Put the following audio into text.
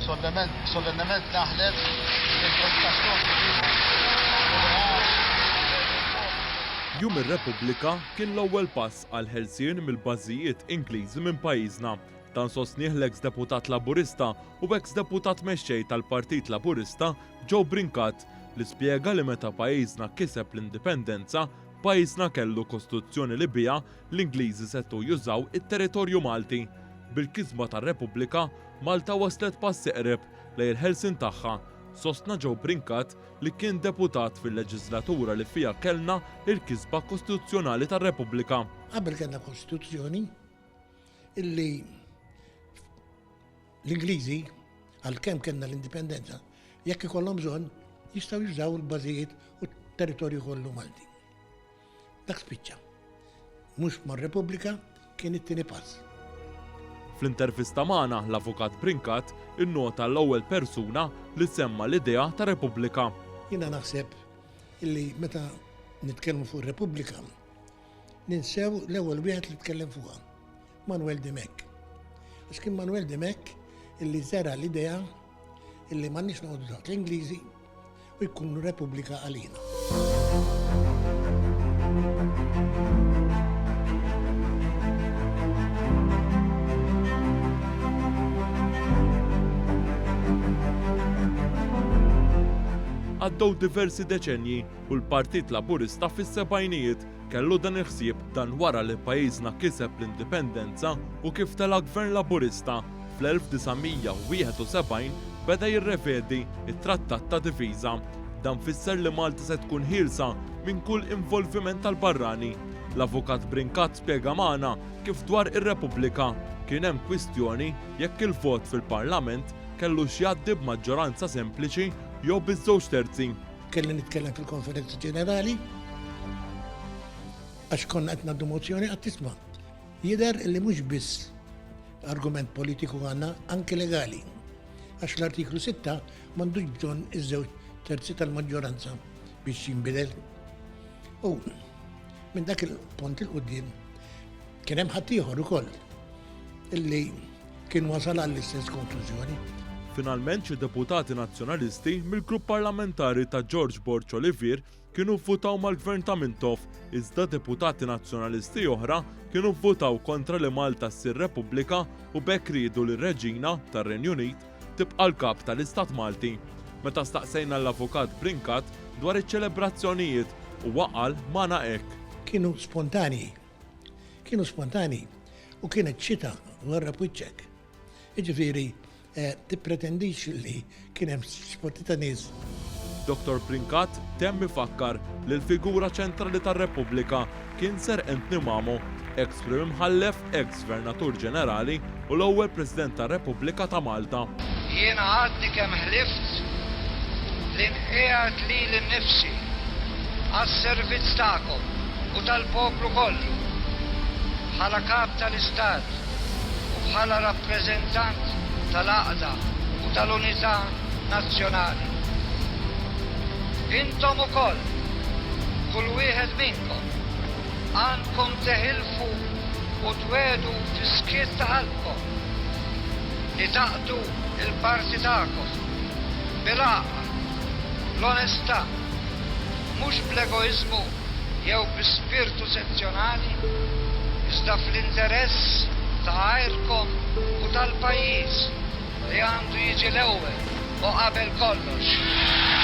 solennement naħlef Jum ir-Repubblika kien l-ewwel pass għal ħelsien mill-bażijiet Ingliżi minn pajjiżna. Dan sostnieh l-eks deputat Laburista u eks deputat mexxej tal-Partit Laburista Joe Brincat li spjega li meta pajjiżna kiseb l-indipendenza, pajjiżna kellu kostituzzjoni li biha l-Ingliżi setgħu jużaw it-territorju Malti. Bil-kisba tar-Repubblika, Malta waslet pass iqreb lejn il-ħelsien tagħha. Sostna Joe Brincat li kien deputat fil-leġislatura li fija kellna il-kisba kostituzzjonali tar-Repubblika. Qabel kellna kostituzzjoni illi l-Ingliżi għalkemm kellna l-indipendenza jekk ikollhom bżonn jistgħu jużaw il-bażijiet u t-territorju kollu Malti. Dak spiċċa. Mhux mar-Repubblika kien it-tieni pass. Fl-intervista magħna l-avukat Brincat innota l-ewwel persuna li semma l-idea ta' Repubblika. Jiena naħseb illi meta nitkellmu fuq Repubblika ninsew l-ewwel wieħed li tkellem fuqha, Manuel Demek. Għax kien Manuel Demek illi żera l-idea illi m'għandniex noqogħdu taħt l-Ingliżi u jkunu Repubblika għalina. Għaddew diversi deċenji u l-Partit Laburista fis-sebgħinijiet kellu dan il-ħsieb dan wara li pajjiżna kiseb l-indipendenza u kif tela Gvern Laburista fl-1971 beda jirrevedi it-Trattat ta' Difiża. Dan fisser li Malta se tkun ħielsa minn kull involviment tal-barrani. L-avukat Brincat spjega magħna kif dwar ir-Repubblika kien hemm kwistjoni jekk il-vot fil-Parlament kellu x'jgħaddi b'maġġoranza sempliċi jew biż-żewġ terzi. Kelli nitkellem fil-Konferenza Ġenerali għax konna qed ngħaddu mozzjoni qed tisma'. Jidher li mhux biss argument politiku għandna anke legali. Għax l-artiklu 6 m'għandux bżonn iż-żewġ terzi tal-maġġoranza biex jinbidel. U minn dak il-punt il-qudiem kien hemm ħadd ieħor ukoll illi kien wasal għall-istess konklużjoni. Finalment xi deputati nazzjonalisti mill-grupp parlamentari ta' George Borch Olivier kienu vvutaw mal-Gvern ta' Mintoff, iżda deputati nazzjonalisti oħra kienu vvutaw kontra li Malta ssir Repubblika u bekk riedu li r-Reġina tar-Renju Unit tibqa' l-kap tal-Istat Malti. Meta staqsejna l-avukat Brincat dwar iċ-ċelebrazzjonijiet huwa qal magħna hekk. Kienu spontani u kienet xita warra Pwiċċek. Jiġifieri tippretendix li kien hemm sporti ta' nies. Dr. Brincat temm ifakkar li l-figura ċentrali tar-Repubblika kien Ser Anthony Mamo, ex-Prim Imħallef, ex-Gvernatur Ġenerali u l-ewwel President tar-Repubblika ta' Malta. Jiena għadni kemm ħlift li nqiegħed lili nnifsi għas-servizz tagħkom u tal-poplu kollu bħala kap tal-Istat u bħala rappreżentant tal-għaqda u tal-unità nazzjonali. Intom ukoll, kull wieħed minnkom, għandkom teħilfu u twedu fis-skiet ta' qalbkom li taqdu il-parti tagħkom bil-għaqda, l-onestà, mhux bl-egoizmu jew bi-spirtu sezzjonali, iżda fl-interess ta' għajrkom u tal-pajjiż li għandu jiġi l-ewwel u qabel kollox.